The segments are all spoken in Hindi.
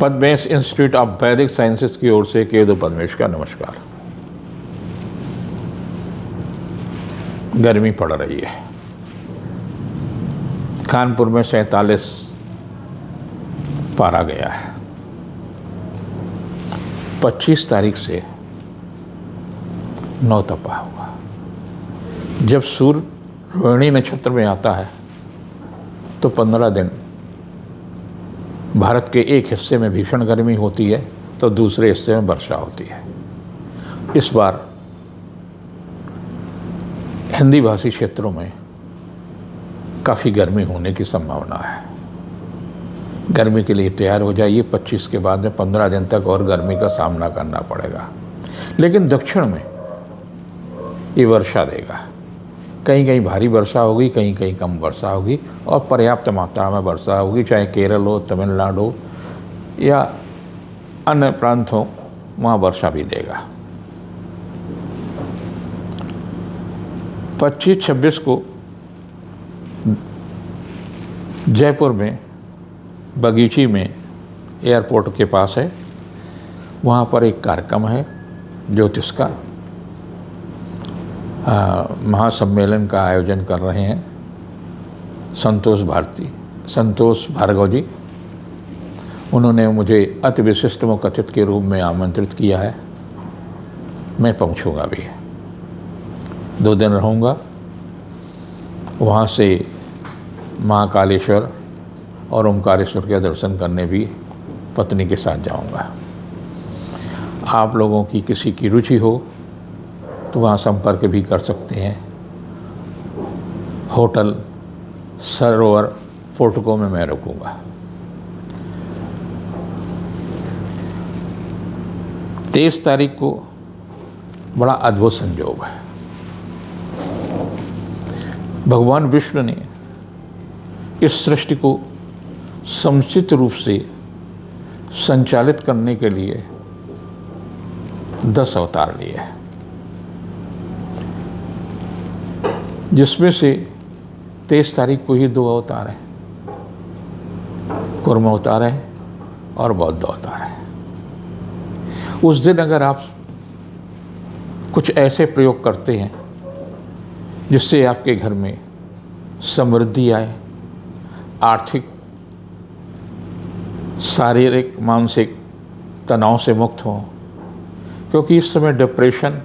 पद्मेश इंस्टीट्यूट ऑफ वैदिक साइंसेस की ओर से केतु पद्मेश का नमस्कार। गर्मी पड़ रही है। कानपुर में 47 पारा गया है। 25 तारीख से 9 तपा हुआ। जब सूर्य रोहिणी नक्षत्र में आता है तो 15 दिन भारत के एक हिस्से में भीषण गर्मी होती है तो दूसरे हिस्से में वर्षा होती है। इस बार हिंदी भाषी क्षेत्रों में काफ़ी गर्मी होने की संभावना है। गर्मी के लिए तैयार हो जाइए। 25 के बाद में 15 दिन तक और गर्मी का सामना करना पड़ेगा। लेकिन दक्षिण में ये वर्षा देगा। कहीं कहीं भारी वर्षा होगी, कहीं कहीं कम वर्षा होगी और पर्याप्त मात्रा में वर्षा होगी, चाहे केरल हो, तमिलनाडु हो या अन्य प्रांत हो, वहाँ वर्षा भी देगा। 25-26 को जयपुर में बगीची में एयरपोर्ट के पास है, वहाँ पर एक कार्यक्रम है ज्योतिष का। महासम्मेलन का आयोजन कर रहे हैं संतोष भार्गव जी। उन्होंने मुझे अति विशिष्ट मुखतिथि के रूप में आमंत्रित किया है। मैं पहुंचूंगा भी। 2 दिन रहूंगा। वहां से महाकालेश्वर और ओमकारेश्वर के दर्शन करने भी पत्नी के साथ जाऊंगा। आप लोगों की किसी की रुचि हो तो वहाँ संपर्क भी कर सकते हैं। होटल सरोवर फोर्टको में मैं रुकूंगा। तेईस तारीख को बड़ा अद्भुत संयोग है। भगवान विष्णु ने इस सृष्टि को समुचित रूप से संचालित करने के लिए 10 अवतार लिए हैं, जिसमें से 23 तारीख को ही 2 अवतार हैं। कूर्म अवतार है और बौद्ध अवतार है। उस दिन अगर आप कुछ ऐसे प्रयोग करते हैं जिससे आपके घर में समृद्धि आए, आर्थिक शारीरिक मानसिक तनाव से मुक्त हो, क्योंकि इस समय डिप्रेशन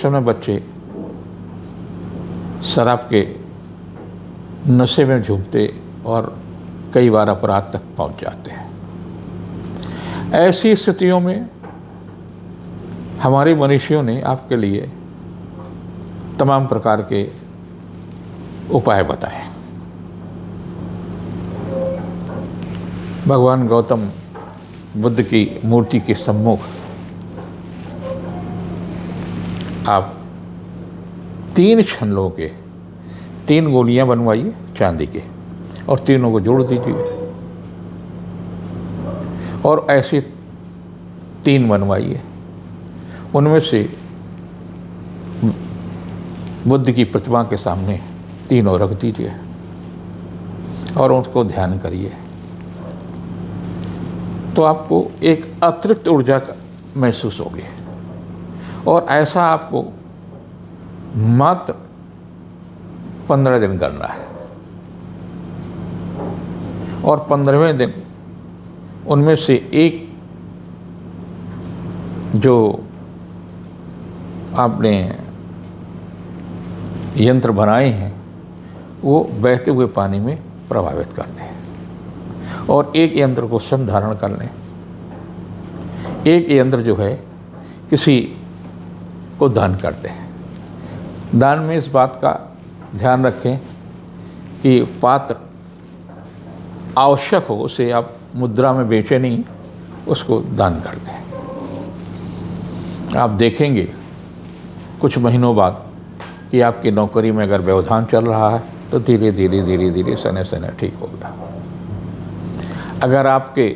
में बच्चे शराब के नशे में झूमते और कई बार अपराध तक पहुंच जाते हैं। ऐसी स्थितियों में हमारे मनीषियों ने आपके लिए तमाम प्रकार के उपाय बताए। भगवान गौतम बुद्ध की मूर्ति के सम्मुख आप 3 छल्लों के 3 गोलियां बनवाइए चांदी के और तीनों को जोड़ दीजिए और ऐसे 3 बनवाइए। उनमें से बुद्ध की प्रतिमा के सामने तीनों रख दीजिए और उसको ध्यान करिए, तो आपको एक अतिरिक्त ऊर्जा महसूस होगी। और ऐसा आपको मात्र 15 दिन करना है और 15वें दिन उनमें से एक जो आपने यंत्र बनाए हैं वो बहते हुए पानी में प्रभावित कर दें और एक यंत्र को स्वयं धारण कर लें। एक यंत्र जो है किसी को दान करते हैं। दान में इस बात का ध्यान रखें कि पात्र आवश्यक हो, उसे आप मुद्रा में बेचे नहीं, उसको दान कर दें। आप देखेंगे कुछ महीनों बाद कि आपकी नौकरी में अगर व्यवधान चल रहा है तो धीरे धीरे सने ठीक होगा। अगर आपके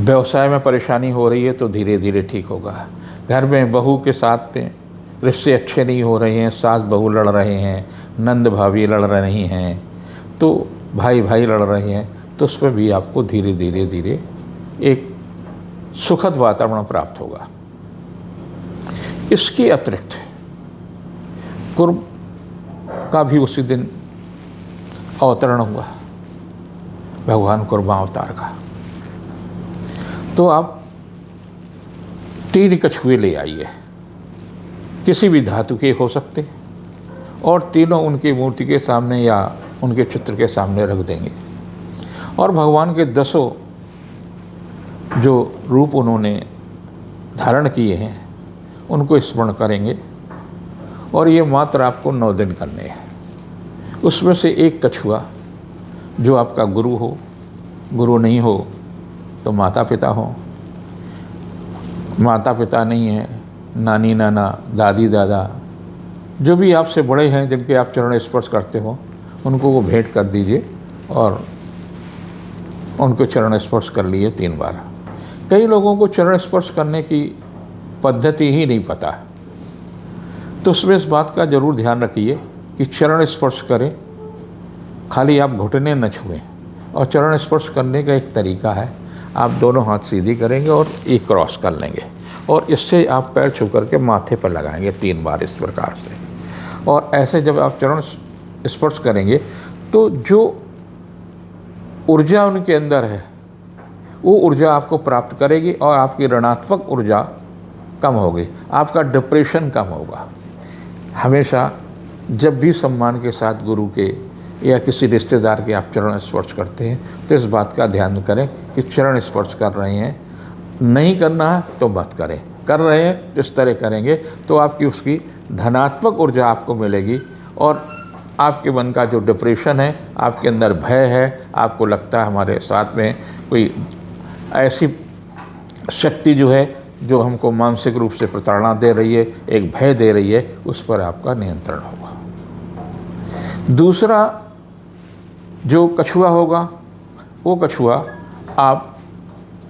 व्यवसाय में परेशानी हो रही है तो धीरे धीरे ठीक होगा। घर में बहू के साथ में रिश्ते अच्छे नहीं हो रहे हैं, सास बहू लड़ रहे हैं, नंद भाभी लड़ रही हैं, तो भाई लड़ रहे हैं, तो उस पर भी आपको धीरे धीरे धीरे एक सुखद वातावरण प्राप्त होगा। इसके अतिरिक्त कुर्म का भी उसी दिन अवतरण हुआ, भगवान कुर्मा अवतार का। तो आप 3 कछुए ले आइए, किसी भी धातु के हो सकते, और तीनों उनकी मूर्ति के सामने या उनके चित्र के सामने रख देंगे। और भगवान के 10 जो रूप उन्होंने धारण किए हैं उनको स्मरण करेंगे, और ये मात्र आपको 9 दिन करने हैं। उसमें से एक कछुआ जो आपका गुरु हो, गुरु नहीं हो तो माता पिता हो, माता पिता नहीं है, नानी नाना, दादी दादा, जो भी आपसे बड़े हैं जिनके आप चरण स्पर्श करते हो, उनको वो भेंट कर दीजिए और उनको चरण स्पर्श कर लिए 3 बार। कई लोगों को चरण स्पर्श करने की पद्धति ही नहीं पता, तो उसमें इस बात का ज़रूर ध्यान रखिए कि चरण स्पर्श करें, खाली आप घुटने न छुएं। और चरण स्पर्श करने का एक तरीका है, आप दोनों हाथ सीधी करेंगे और एक क्रॉस कर लेंगे, और इससे आप पैर छू करके माथे पर लगाएंगे 3 बार इस प्रकार से। और ऐसे जब आप चरण स्पर्श करेंगे तो जो ऊर्जा उनके अंदर है वो ऊर्जा आपको प्राप्त करेगी, और आपकी ऋणात्मक ऊर्जा कम होगी, आपका डिप्रेशन कम होगा। हमेशा जब भी सम्मान के साथ गुरु के या किसी रिश्तेदार के आप चरण स्पर्श करते हैं तो इस बात का ध्यान करें कि चरण स्पर्श कर रहे हैं, नहीं करना है तो मत करें, कर रहे हैं तो इस तरह करेंगे तो आपकी उसकी धनात्मक ऊर्जा आपको मिलेगी, और आपके मन का जो डिप्रेशन है, आपके अंदर भय है, आपको लगता है हमारे साथ में कोई ऐसी शक्ति जो है जो हमको मानसिक रूप से प्रताड़ना दे रही है, एक भय दे रही है, उस पर आपका नियंत्रण होगा। दूसरा जो कछुआ होगा वो कछुआ आप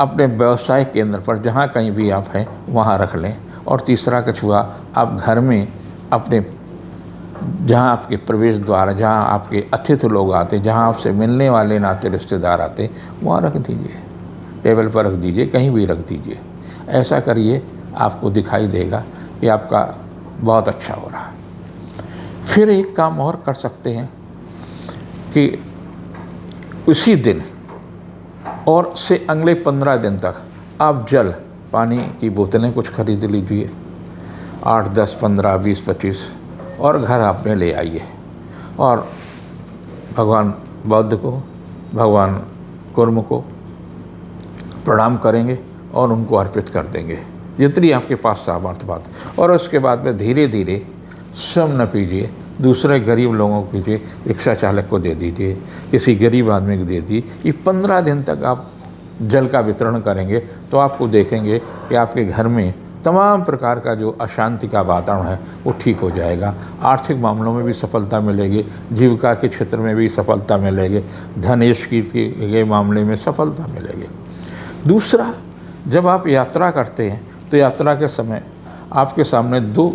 अपने व्यवसाय केंद्र पर जहाँ कहीं भी आप हैं वहाँ रख लें। और तीसरा कछुआ आप घर में अपने जहाँ आपके प्रवेश द्वार, जहाँ आपके अतिथि लोग आते, जहाँ आपसे मिलने वाले नाते रिश्तेदार आते, वहाँ रख दीजिए, टेबल पर रख दीजिए, कहीं भी रख दीजिए। ऐसा करिए, आपको दिखाई देगा कि आपका बहुत अच्छा हो रहा है। फिर एक काम और कर सकते हैं कि उसी दिन और से अगले 15 दिन तक आप जल, पानी की बोतलें कुछ खरीद लीजिए, 8, 10, 15, 20, 25, और घर आपने ले आइए, और भगवान बौद्ध को, भगवान कुर्म को प्रणाम करेंगे और उनको अर्पित कर देंगे, जितनी आपके पास सामर्थ्य बात। और उसके बाद में धीरे धीरे स्वयं न पीजिए, दूसरे गरीब लोगों को दीजिए, रिक्शा चालक को दे दीजिए, किसी गरीब आदमी को दे दीजिए। ये 15 दिन तक आप जल का वितरण करेंगे तो आपको देखेंगे कि आपके घर में तमाम प्रकार का जो अशांति का वातावरण है वो ठीक हो जाएगा। आर्थिक मामलों में भी सफलता मिलेगी, जीविका के क्षेत्र में भी सफलता मिलेगी, धनेश के मामले में सफलता मिलेगी। दूसरा, जब आप यात्रा करते हैं तो यात्रा के समय आपके सामने 2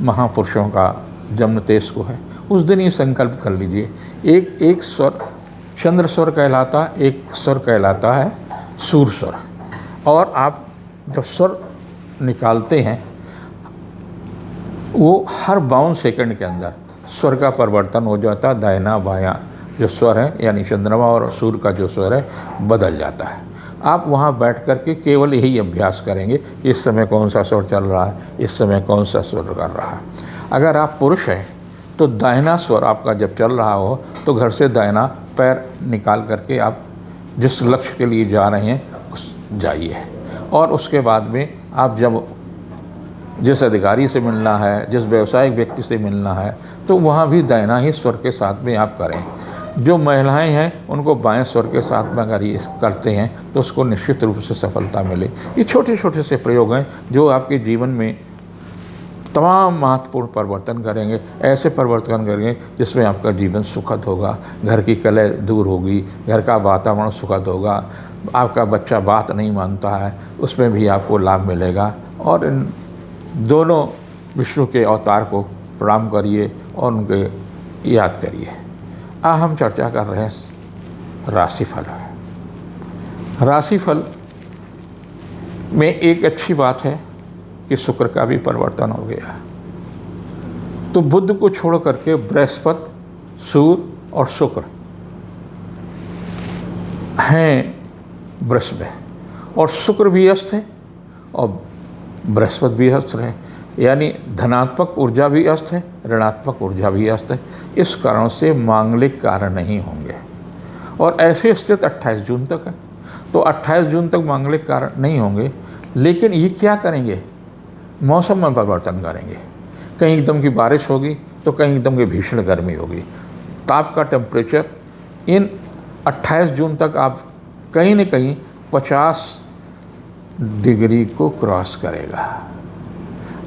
महापुरुषों का जन्म तेज को है, उस दिन ये संकल्प कर लीजिए, एक स्वर चंद्र स्वर कहलाता, एक स्वर कहलाता है सूर्य स्वर। और आप जब स्वर निकालते हैं वो हर 52 सेकंड के अंदर स्वर का परिवर्तन हो जाता है, दाहिना बायां जो स्वर है यानी चंद्रमा और सूर्य का जो स्वर है बदल जाता है। आप वहाँ बैठ कर के केवल यही अभ्यास करेंगे, इस समय कौन सा स्वर चल रहा है, इस समय कौन सा स्वर कर रहा है। अगर आप पुरुष हैं तो दाहिना स्वर आपका जब चल रहा हो तो घर से दाहिना पैर निकाल करके आप जिस लक्ष्य के लिए जा रहे हैं उस जाइए। और उसके बाद में आप जब जिस अधिकारी से मिलना है, जिस व्यावसायिक व्यक्ति से मिलना है, तो वहाँ भी दाहिना ही स्वर के साथ में आप करें। जो महिलाएं हैं उनको बाएं स्वर के साथ में अगर ये करते हैं तो उसको निश्चित रूप से सफलता मिले। ये छोटे छोटे से प्रयोग हैं जो आपके जीवन में तमाम महत्वपूर्ण परिवर्तन करेंगे, ऐसे परिवर्तन करेंगे जिसमें आपका जीवन सुखद होगा, घर की कलह दूर होगी, घर का वातावरण सुखद होगा, आपका बच्चा बात नहीं मानता है उसमें भी आपको लाभ मिलेगा। और इन दोनों विष्णु के अवतार को प्रणाम करिए और उनके याद करिए। हम चर्चा कर रहे हैं राशिफल। राशिफल में एक अच्छी बात है कि शुक्र का भी परिवर्तन हो गया, तो बुध को छोड़ करके बृहस्पति, सूर्य और शुक्र हैं वृष में, और शुक्र भी अस्त है और बृहस्पति भी अस्त है, यानी धनात्मक ऊर्जा भी अस्त है, ऋणात्मक ऊर्जा भी अस्त है। इस कारण से मांगलिक कार्य नहीं होंगे, और ऐसे स्थिति 28 जून तक है। तो 28 जून तक मांगलिक कार्य नहीं होंगे, लेकिन ये क्या करेंगे, मौसम में परिवर्तन करेंगे। कहीं एकदम की बारिश होगी तो कहीं एकदम की भीषण गर्मी होगी। ताप का टेम्परेचर इन 28 जून तक आप कहीं न कहीं 50 डिग्री को क्रॉस करेगा।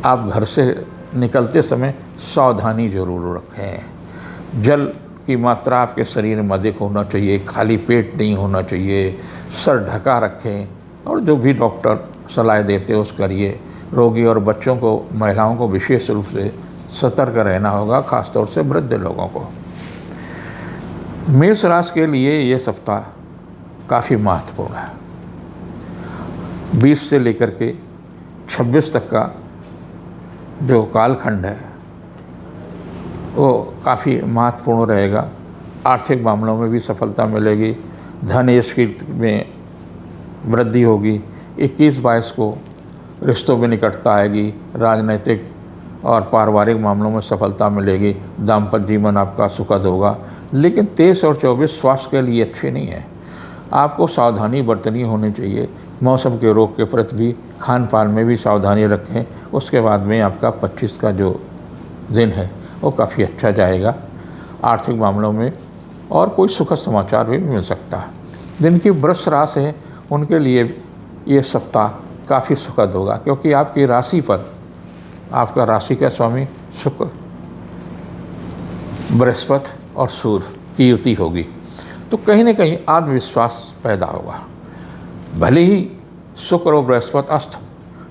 आप घर से निकलते समय सावधानी जरूर रखें। जल की मात्रा आपके शरीर में अधिक होना चाहिए, खाली पेट नहीं होना चाहिए, सर ढका रखें, और जो भी डॉक्टर सलाह देते हैं उस करिए। रोगी और बच्चों को, महिलाओं को विशेष रूप से सतर्क रहना होगा, खासतौर से वृद्ध लोगों को। मेष राशि के लिए ये सप्ताह काफ़ी महत्वपूर्ण है। 20 से लेकर के 26 तक का जो कालखंड है वो काफ़ी महत्वपूर्ण रहेगा। आर्थिक मामलों में भी सफलता मिलेगी, धन यश कीर्ति में वृद्धि होगी। 21-22 को रिश्तों में निकटता आएगी, राजनीतिक और पारिवारिक मामलों में सफलता मिलेगी, दाम्पत्य जीवन आपका सुखद होगा। लेकिन 23 और 24 स्वास्थ्य के लिए अच्छे नहीं है, आपको सावधानी बरतनी होनी चाहिए। मौसम के रोग के प्रति भी, खान पान में भी सावधानी रखें। उसके बाद में आपका 25 का जो दिन है वो काफ़ी अच्छा जाएगा आर्थिक मामलों में, और कोई सुखद समाचार भी मिल सकता है। जिनकी वृष राशि है उनके लिए ये सप्ताह काफ़ी सुखद होगा, क्योंकि आपकी राशि पर आपका राशि का स्वामी शुक्र, बृहस्पति और सूर्य की युति होगी, तो कहीं न कहीं आत्मविश्वास पैदा होगा। भले ही शुक्र और बृहस्पति अस्त,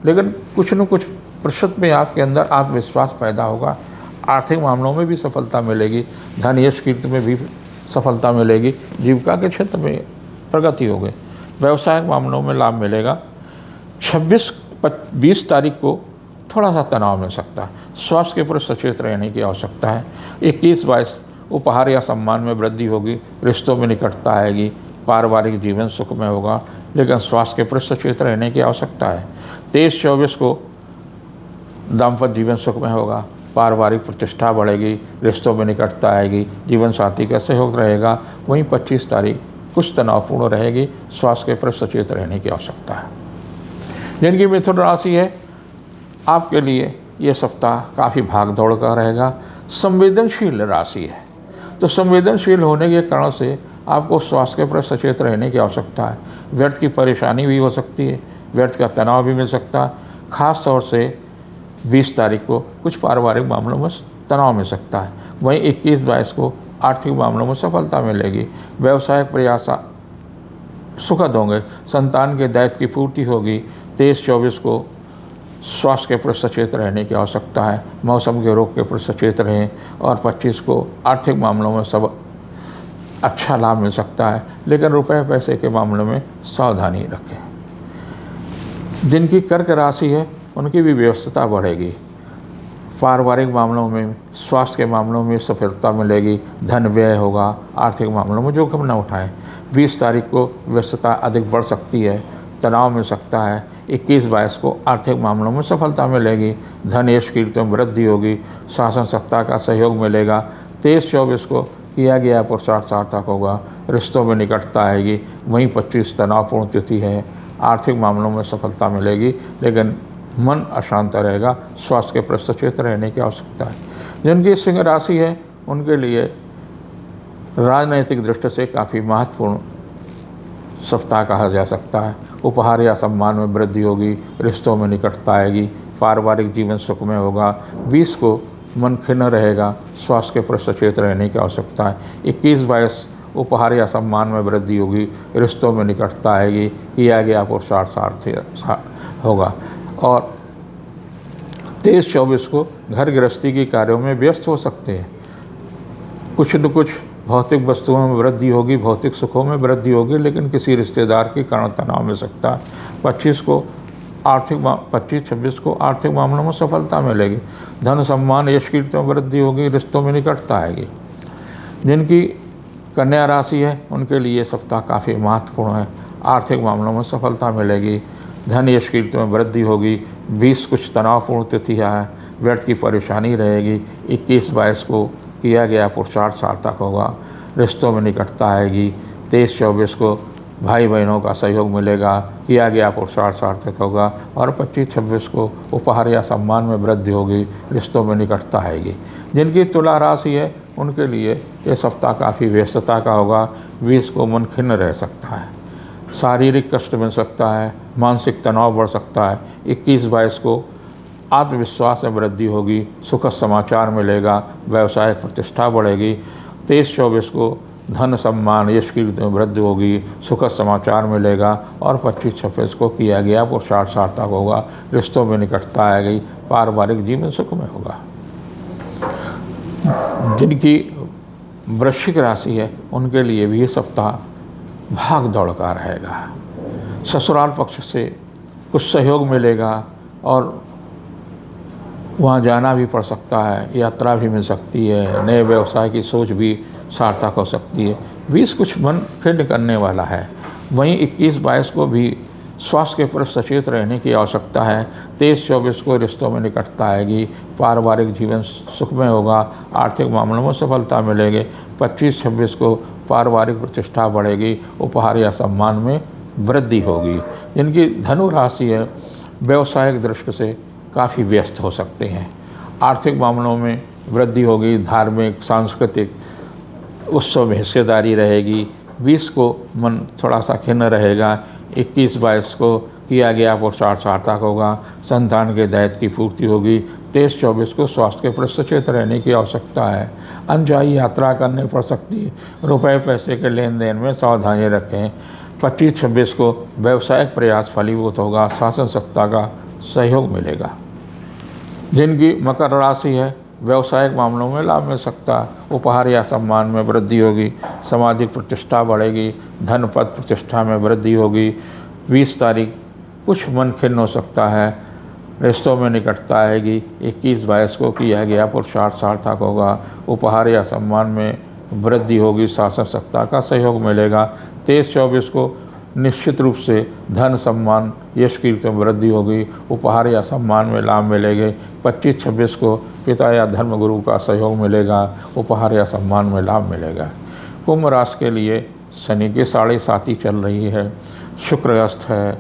लेकिन कुछ न कुछ प्रतिशत में आपके अंदर आत्मविश्वास पैदा होगा। आर्थिक मामलों में भी सफलता मिलेगी, धन यश कीर्ति में भी सफलता मिलेगी, जीविका के क्षेत्र में प्रगति होगी, व्यवसायिक मामलों में लाभ मिलेगा। 26-20 तारीख को थोड़ा सा तनाव मिल सकता है, स्वास्थ्य के प्रति सचेत रहने की आवश्यकता है। 21-22 उपहार या सम्मान में वृद्धि होगी, रिश्तों में निकटता आएगी, पारिवारिक जीवन सुखमय होगा, लेकिन स्वास्थ्य के प्रति सचेत रहने की आवश्यकता है। 23-24 को दाम्पत्य जीवन सुखमय होगा, पारिवारिक प्रतिष्ठा बढ़ेगी, रिश्तों में निकटता आएगी, जीवन साथी का सहयोग रहेगा। वहीं 25 तारीख कुछ तनावपूर्ण रहेगी, स्वास्थ्य के प्रति सचेत रहने की आवश्यकता है। जिनकी मिथुन राशि है, आपके लिए ये सप्ताह काफ़ी भाग दौड़ का रहेगा। संवेदनशील राशि है, तो संवेदनशील होने के कारण से आपको स्वास्थ्य के प्रति सचेत रहने की आवश्यकता है। व्यर्थ की परेशानी भी हो सकती है, व्यर्थ का तनाव भी मिल सकता है। ख़ास तौर से 20 तारीख को कुछ पारिवारिक मामलों में तनाव मिल सकता है। वहीं 21-22 को आर्थिक मामलों में सफलता मिलेगी, व्यवसायिक प्रयास सुखद होंगे, संतान के दायित्व की पूर्ति होगी। 23-24 को स्वास्थ्य के प्रति सचेत रहने की आवश्यकता है, मौसम के रोग के प्रति सचेत रहें। और 25 को आर्थिक मामलों में सब अच्छा लाभ मिल सकता है, लेकिन रुपए पैसे के मामलों में सावधानी रखें। जिनकी कर्क राशि है उनकी भी व्यस्तता बढ़ेगी, पारिवारिक मामलों में, स्वास्थ्य के मामलों में सफलता मिलेगी, धन व्यय होगा, आर्थिक मामलों में जोखिम न उठाएं। 20 तारीख को व्यस्तता अधिक बढ़ सकती है, तनाव मिल सकता है। 21-22 को आर्थिक मामलों में सफलता मिलेगी, धन यश कीर्ति में वृद्धि होगी, शासन सत्ता का सहयोग मिलेगा। 23-24 को किया गया पुरुषार्थ सार्थक होगा, रिश्तों में निकटता आएगी। वहीं 25 तनावपूर्ण तिथि है, आर्थिक मामलों में सफलता मिलेगी, लेकिन मन अशांत रहेगा, स्वास्थ्य के प्रति सचेत रहने की आवश्यकता है। जिनकी सिंह राशि है उनके लिए राजनैतिक दृष्टि से काफ़ी महत्वपूर्ण सप्ताह कहा जा सकता है। उपहार या सम्मान में वृद्धि होगी, रिश्तों में निकटता आएगी, पारिवारिक जीवन सुखमय होगा। 20 को मन खिन्न रहेगा, स्वास्थ्य के प्रति सचेत रहने की आवश्यकता है। 21-22 उपहार या सम्मान में वृद्धि होगी, रिश्तों में निकटता आएगी, किया गया पुरुषार्थ सार्थक होगा। और 23-24 को घर गृहस्थी के कार्यों में व्यस्त हो सकते हैं, कुछ न कुछ भौतिक वस्तुओं में वृद्धि होगी, भौतिक सुखों में वृद्धि होगी, लेकिन किसी रिश्तेदार के कारण तनाव मिल सकता है। 25 को 26 को आर्थिक मामलों में सफलता मिलेगी। धन सम्मान यश कीर्ति में वृद्धि होगी, रिश्तों में निकटता आएगी। जिनकी कन्या राशि है उनके लिए सप्ताह काफ़ी महत्वपूर्ण है। आर्थिक मामलों में सफलता मिलेगी, धन यश कीर्ति में वृद्धि होगी। 20 कुछ तनावपूर्ण तिथियाँ हैं, व्यर्थ की परेशानी रहेगी। 21-22 को किया गया पुरुषार्थ सार्थक होगा, रिश्तों में निकटता आएगी। 23-24 को भाई बहनों का सहयोग मिलेगा, किया गया पुरुषार्थ सार्थक होगा। और 25-26 को उपहार या सम्मान में वृद्धि होगी, रिश्तों में निकटता आएगी। जिनकी तुला राशि है उनके लिए ये सप्ताह काफ़ी व्यस्तता का होगा। 20 को मन खिन्न रह सकता है, शारीरिक कष्ट मिल सकता है, मानसिक तनाव बढ़ सकता है। 21-22 को आत्मविश्वास में वृद्धि होगी, सुखद समाचार मिलेगा, व्यवसायिक प्रतिष्ठा बढ़ेगी। 23-24 को धन सम्मान यश कीर्ति में वृद्धि होगी, सुखद समाचार मिलेगा। और 25-26 को किया गया पुरुषार्थ सार्थक होगा, रिश्तों में निकटता आएगी, पारिवारिक जीवन सुख में होगा। जिनकी वृश्चिक राशि है उनके लिए भी ये सप्ताह भाग दौड़ का रहेगा। ससुराल पक्ष से कुछ सहयोग मिलेगा और वहाँ जाना भी पड़ सकता है, यात्रा भी मिल सकती है, नए व्यवसाय की सोच भी सार्थक हो सकती है। 20 कुछ मन खिन्न करने वाला है। वहीं 21-22 को भी स्वास्थ्य के प्रति सचेत रहने की आवश्यकता है। 23-24 को रिश्तों में निकटता आएगी, पारिवारिक जीवन सुखमय होगा, आर्थिक मामलों में सफलता मिलेगी। 25-26 को पारिवारिक प्रतिष्ठा बढ़ेगी, उपहार या सम्मान में वृद्धि होगी। जिनकी धनु राशि है व्यवसायिक दृष्टि से काफ़ी व्यस्त हो सकते हैं, आर्थिक मामलों में वृद्धि होगी, धार्मिक सांस्कृतिक उत्सव में हिस्सेदारी रहेगी। 20 को मन थोड़ा सा खिन्न रहेगा। 21-22 को किया गया पुरुषार्थ सार्थक होगा, संतान के दायित्व की पूर्ति होगी। 23-24 को स्वास्थ्य के प्रति सचेत रहने की आवश्यकता है, अनचाही यात्रा करनी पड़ सकती है, रुपए पैसे के लेन देन में सावधानी रखें। 25-26 को व्यवसायिक प्रयास फलीभूत होगा, शासन सत्ता का सहयोग मिलेगा। जिनकी मकर राशि है व्यवसायिक मामलों में लाभ मिल सकता है, उपहार या सम्मान में वृद्धि होगी, सामाजिक प्रतिष्ठा बढ़ेगी, धन पद प्रतिष्ठा में वृद्धि होगी। 20 तारीख कुछ मन खिन्न हो सकता है, रिश्तों में निकटता आएगी। 21-22 को किया गया पुरुषार्थ सार्थक होगा, उपहार या सम्मान में वृद्धि होगी, शासन सत्ता का सहयोग मिलेगा। 23-24 को निश्चित रूप से धन सम्मान यश कीर्ति में वृद्धि होगी, उपहार या सम्मान में लाभ मिलेंगे। 25-26 को पिता या धर्मगुरु का सहयोग मिलेगा, उपहार या सम्मान में लाभ मिलेगा। कुंभ राशि के लिए शनि की 7.5 चल रही है, शुक्र अस्त है,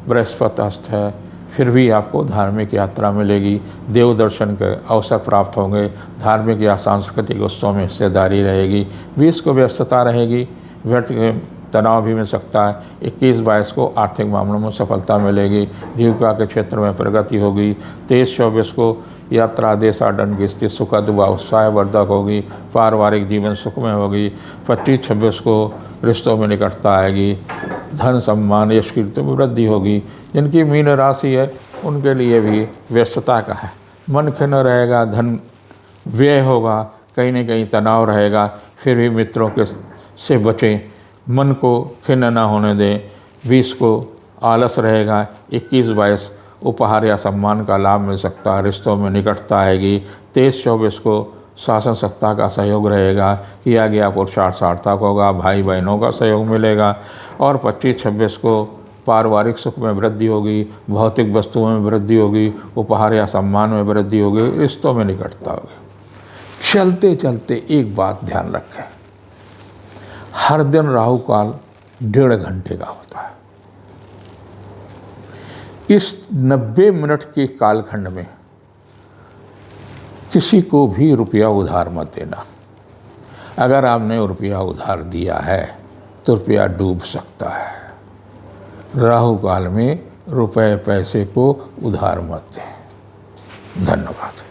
बृहस्पति अस्त है, फिर भी आपको धार्मिक यात्रा मिलेगी, देव दर्शन के अवसर प्राप्त होंगे, धार्मिक या सांस्कृतिक उत्सव में हिस्सेदारी रहेगी। 20 को व्यस्तता रहेगी, व्यर्थ के तनाव भी मिल सकता है। 21-22 को आर्थिक मामलों में सफलता मिलेगी, जीविका के क्षेत्र में प्रगति होगी। 23-24 को यात्रा देशाटन की स्थिति सुखद व उत्साहवर्धक होगी, पारिवारिक जीवन सुखमय होगी। 25-26 को रिश्तों में निकटता आएगी, धन सम्मान यश कीर्ति में वृद्धि होगी। जिनकी मीन राशि है उनके लिए भी व्यस्तता का है, मन खिन्न रहेगा, धन व्यय होगा, कहीं न कहीं तनाव रहेगा, फिर भी मित्रों के से बचें, मन को खिन्न ना होने दें। 20 को आलस रहेगा। 21-22 उपहार या सम्मान का लाभ मिल सकता है, रिश्तों में निकटता आएगी। 23-24 को शासन सत्ता का सहयोग रहेगा, किया गया पुरुषार्थ सार्थक होगा, भाई बहनों का सहयोग मिलेगा। और 25-26 को पारिवारिक सुख में वृद्धि होगी, भौतिक वस्तुओं में वृद्धि होगी, उपहार या सम्मान में वृद्धि होगी, रिश्तों में निकटता होगी। चलते चलते एक बात ध्यान रखें, हर दिन राहु काल 1.5 घंटे का होता है। इस 90 मिनट के कालखंड में किसी को भी रुपया उधार मत देना। अगर आपने रुपया उधार दिया है तो रुपया डूब सकता है। राहु काल में रुपए पैसे को उधार मत दें। धन्यवाद।